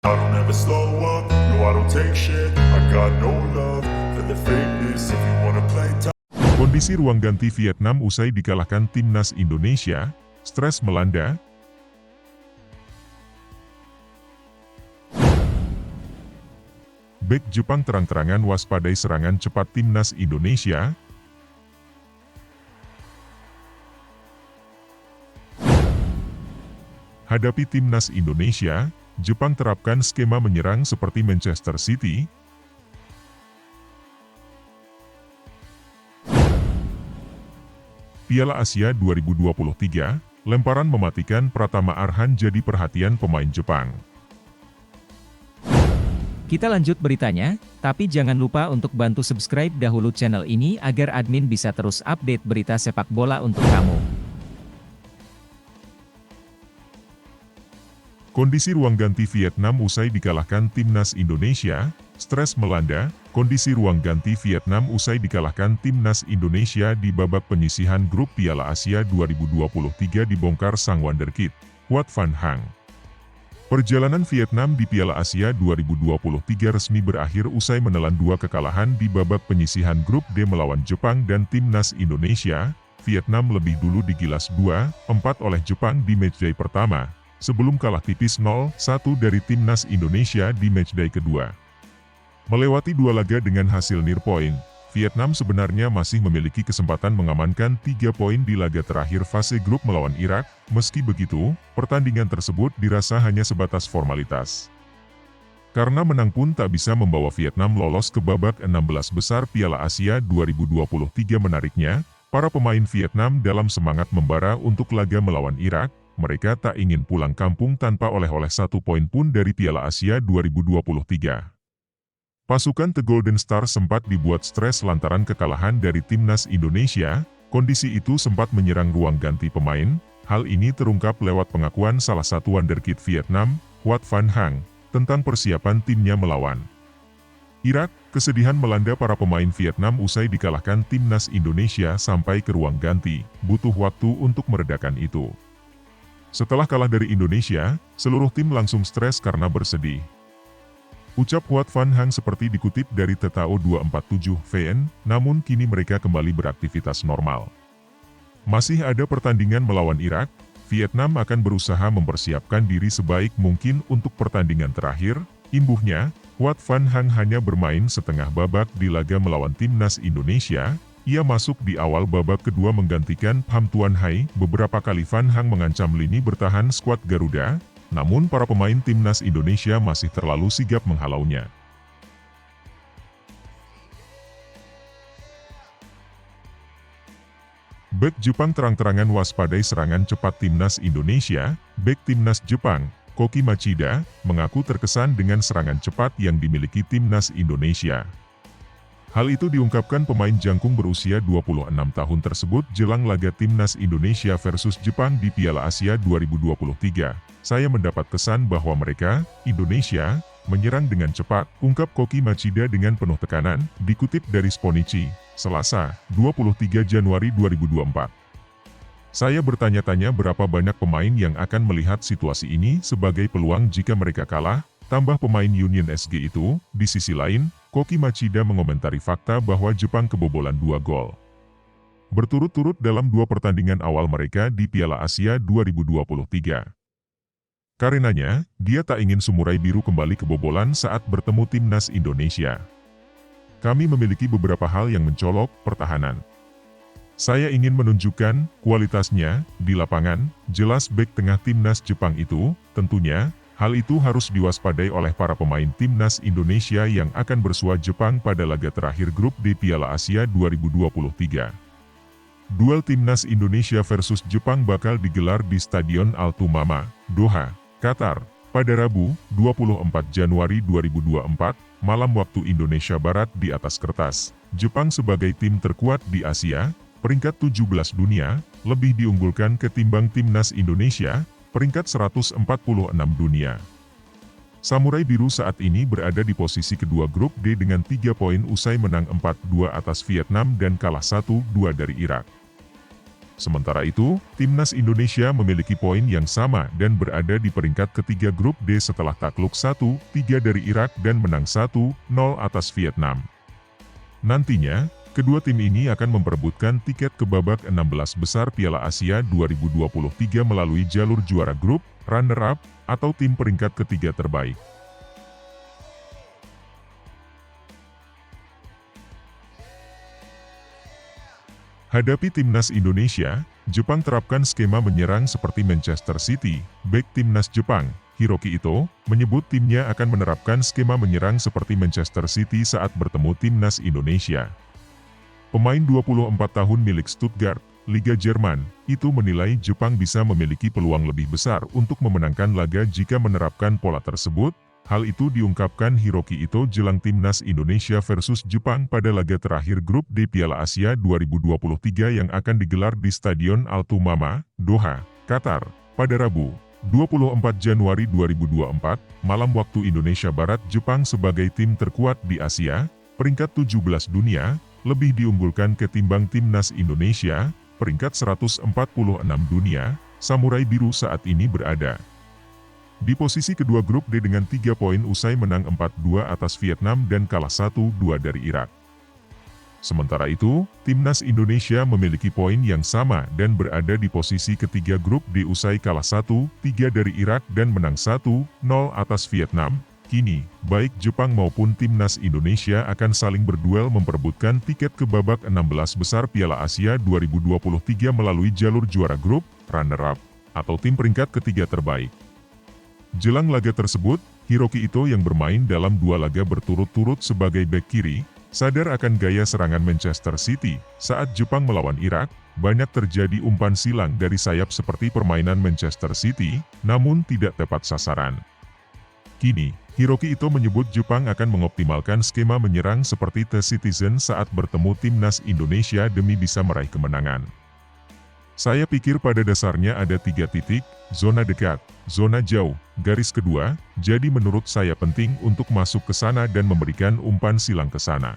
I don't ever slow up, no I don't take shit. I got no love for the fakeness. If you wanna play tough. Kondisi ruang ganti Vietnam usai dikalahkan timnas Indonesia, stres melanda. Bek Jepang terang-terangan waspadai serangan cepat timnas Indonesia. Hadapi timnas Indonesia, Jepang terapkan skema menyerang seperti Manchester City. Piala Asia 2023, lemparan mematikan Pratama Arhan jadi perhatian pemain Jepang. Kita lanjut beritanya, tapi jangan lupa untuk bantu subscribe dahulu channel ini agar admin bisa terus update berita sepak bola untuk kamu. Kondisi ruang ganti Vietnam usai dikalahkan timnas Indonesia, stres melanda. Kondisi ruang ganti Vietnam usai dikalahkan timnas Indonesia di babak penyisihan grup Piala Asia 2023 dibongkar sang wonderkid, Quat Van Hang. Perjalanan Vietnam di Piala Asia 2023 resmi berakhir usai menelan 2 kekalahan di babak penyisihan grup D melawan Jepang dan timnas Indonesia. Vietnam lebih dulu digilas 2-4 oleh Jepang di matchday pertama, sebelum kalah tipis 0-1 dari timnas Indonesia di matchday kedua. Melewati 2 laga dengan hasil near point, Vietnam sebenarnya masih memiliki kesempatan mengamankan 3 poin di laga terakhir fase grup melawan Irak. Meski begitu, pertandingan tersebut dirasa hanya sebatas formalitas. Karena menang pun tak bisa membawa Vietnam lolos ke babak 16 besar Piala Asia 2023. Menariknya, para pemain Vietnam dalam semangat membara untuk laga melawan Irak, mereka tak ingin pulang kampung tanpa oleh-oleh 1 poin pun dari Piala Asia 2023. Pasukan The Golden Star sempat dibuat stres lantaran kekalahan dari timnas Indonesia. Kondisi itu sempat menyerang ruang ganti pemain. Hal ini terungkap lewat pengakuan salah satu wonderkid Vietnam, Quat Van Hang, tentang persiapan timnya melawan Irak. Kesedihan melanda para pemain Vietnam usai dikalahkan timnas Indonesia sampai ke ruang ganti. Butuh waktu untuk meredakan itu. Setelah kalah dari Indonesia, seluruh tim langsung stres karena bersedih. Ucap Quat Van Hang seperti dikutip dari TTO 247 VN, namun kini mereka kembali beraktivitas normal. Masih ada pertandingan melawan Irak, Vietnam akan berusaha mempersiapkan diri sebaik mungkin untuk pertandingan terakhir. Imbuhnya, Quat Van Hang hanya bermain setengah babak di laga melawan timnas Indonesia. Ia masuk di awal babak kedua menggantikan Pham Tuan Hai. Beberapa kali Van Hang mengancam lini bertahan skuad Garuda, namun para pemain timnas Indonesia masih terlalu sigap menghalaunya. Bek Jepang terang-terangan waspadai serangan cepat timnas Indonesia. Bek timnas Jepang, Koki Machida, mengaku terkesan dengan serangan cepat yang dimiliki timnas Indonesia. Hal itu diungkapkan pemain jangkung berusia 26 tahun tersebut jelang laga timnas Indonesia versus Jepang di Piala Asia 2023. Saya mendapat kesan bahwa mereka, Indonesia, menyerang dengan cepat, ungkap Koki Machida dengan penuh tekanan, dikutip dari Sponichi, Selasa, 23 Januari 2024. Saya bertanya-tanya berapa banyak pemain yang akan melihat situasi ini sebagai peluang jika mereka kalah, tambah pemain Union SG itu. Di sisi lain, Koki Machida mengomentari fakta bahwa Jepang kebobolan 2 gol berturut-turut dalam 2 pertandingan awal mereka di Piala Asia 2023. Karenanya, dia tak ingin Samurai Biru kembali kebobolan saat bertemu timnas Indonesia. Kami memiliki beberapa hal yang mencolok, pertahanan. Saya ingin menunjukkan kualitasnya di lapangan. Jelas bek tengah timnas Jepang itu, tentunya, hal itu harus diwaspadai oleh para pemain timnas Indonesia yang akan bersua Jepang pada laga terakhir grup D Piala Asia 2023. Duel timnas Indonesia versus Jepang bakal digelar di Stadion Al-Tumama, Doha, Qatar, pada Rabu, 24 Januari 2024, malam waktu Indonesia Barat. Di atas kertas, Jepang sebagai tim terkuat di Asia, peringkat 17 dunia, lebih diunggulkan ketimbang timnas Indonesia, peringkat 146 dunia. Samurai Biru saat ini berada di posisi kedua grup D dengan 3 poin usai menang 4-2 atas Vietnam dan kalah 1-2 dari Irak. Sementara itu, Timnas Indonesia memiliki poin yang sama dan berada di peringkat ketiga grup D setelah takluk 1-3 dari Irak dan menang 1-0 atas Vietnam. Nantinya, kedua tim ini akan memperebutkan tiket ke babak 16 besar Piala Asia 2023 melalui jalur juara grup, runner-up, atau tim peringkat ketiga terbaik. Hadapi Timnas Indonesia, Jepang terapkan skema menyerang seperti Manchester City. Bek Timnas Jepang, Hiroki Ito, menyebut timnya akan menerapkan skema menyerang seperti Manchester City saat bertemu Timnas Indonesia. Pemain 24 tahun milik Stuttgart, Liga Jerman, itu menilai Jepang bisa memiliki peluang lebih besar untuk memenangkan laga jika menerapkan pola tersebut. Hal itu diungkapkan Hiroki Ito jelang Timnas Indonesia versus Jepang pada laga terakhir grup D Piala Asia 2023 yang akan digelar di Stadion Al Thumama, Doha, Qatar, pada Rabu, 24 Januari 2024, malam waktu Indonesia Barat. Jepang sebagai tim terkuat di Asia, peringkat 17 dunia, lebih diunggulkan ketimbang Timnas Indonesia, peringkat 146 dunia. Samurai Biru saat ini berada di posisi kedua grup D dengan 3 poin usai menang 4-2 atas Vietnam dan kalah 1-2 dari Irak. Sementara itu, Timnas Indonesia memiliki poin yang sama dan berada di posisi ketiga grup D usai kalah 1-3 dari Irak dan menang 1-0 atas Vietnam. Kini, baik Jepang maupun Timnas Indonesia akan saling berduel memperebutkan tiket ke babak 16 besar Piala Asia 2023 melalui jalur juara grup, runner-up, atau tim peringkat ketiga terbaik. Jelang laga tersebut, Hiroki Ito yang bermain dalam 2 laga berturut-turut sebagai bek kiri, sadar akan gaya serangan Manchester City. Saat Jepang melawan Irak, banyak terjadi umpan silang dari sayap seperti permainan Manchester City, namun tidak tepat sasaran. Kini, Hiroki Ito menyebut Jepang akan mengoptimalkan skema menyerang seperti The Citizen saat bertemu Timnas Indonesia demi bisa meraih kemenangan. Saya pikir pada dasarnya ada 3 titik, zona dekat, zona jauh, garis kedua, jadi menurut saya penting untuk masuk ke sana dan memberikan umpan silang ke sana.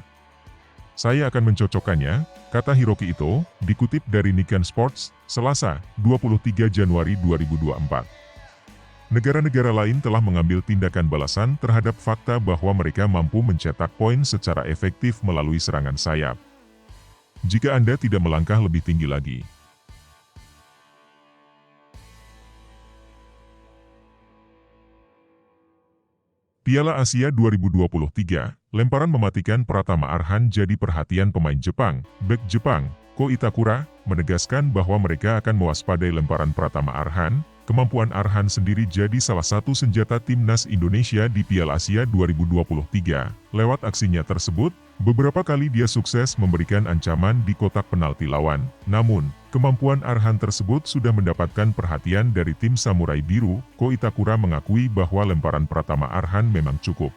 Saya akan mencocokkannya, kata Hiroki Ito, dikutip dari Nikkei Sports, Selasa, 23 Januari 2024. Negara-negara lain telah mengambil tindakan balasan terhadap fakta bahwa mereka mampu mencetak poin secara efektif melalui serangan sayap. Jika Anda tidak melangkah lebih tinggi lagi, Piala Asia 2023, lemparan mematikan Pratama Arhan jadi perhatian pemain Jepang. Bek Jepang, Ko Itakura, menegaskan bahwa mereka akan mewaspadai lemparan Pratama Arhan. Kemampuan Arhan sendiri jadi salah satu senjata Timnas Indonesia di Piala Asia 2023. Lewat aksinya tersebut, beberapa kali dia sukses memberikan ancaman di kotak penalti lawan. Namun, kemampuan Arhan tersebut sudah mendapatkan perhatian dari tim Samurai Biru. Ko Itakura mengakui bahwa lemparan Pratama Arhan memang cukup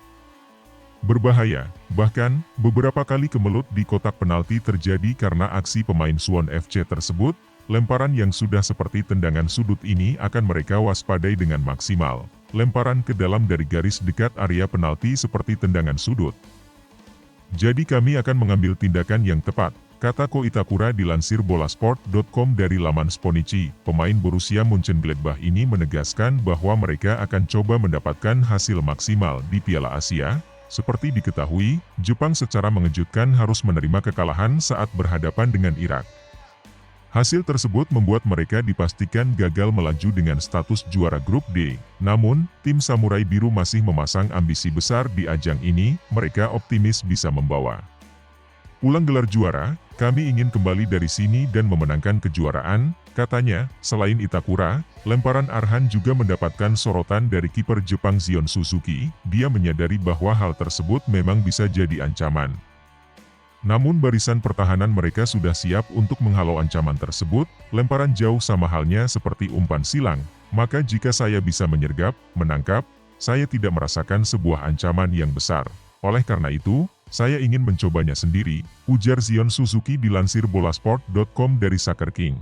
berbahaya. Bahkan, beberapa kali kemelut di kotak penalti terjadi karena aksi pemain Suwon FC tersebut. Lemparan yang sudah seperti tendangan sudut ini akan mereka waspadai dengan maksimal. Lemparan ke dalam dari garis dekat area penalti seperti tendangan sudut. Jadi kami akan mengambil tindakan yang tepat, kata Ko Itakura dilansir bolasport.com dari laman Sponichi. Pemain Borussia Mönchengladbach ini menegaskan bahwa mereka akan coba mendapatkan hasil maksimal di Piala Asia. Seperti diketahui, Jepang secara mengejutkan harus menerima kekalahan saat berhadapan dengan Irak. Hasil tersebut membuat mereka dipastikan gagal melaju dengan status juara grup D. Namun, tim Samurai Biru masih memasang ambisi besar di ajang ini. Mereka optimis bisa membawa pulang gelar juara. Kami ingin kembali dari sini dan memenangkan kejuaraan, katanya. Selain Itakura, lemparan Arhan juga mendapatkan sorotan dari kiper Jepang Zion Suzuki. Dia menyadari bahwa hal tersebut memang bisa jadi ancaman. Namun barisan pertahanan mereka sudah siap untuk menghalau ancaman tersebut. Lemparan jauh sama halnya seperti umpan silang. Maka jika saya bisa menyergap, menangkap, saya tidak merasakan sebuah ancaman yang besar. Oleh karena itu, saya ingin mencobanya sendiri, ujar Zion Suzuki dilansir bolasport.com dari Soccer King.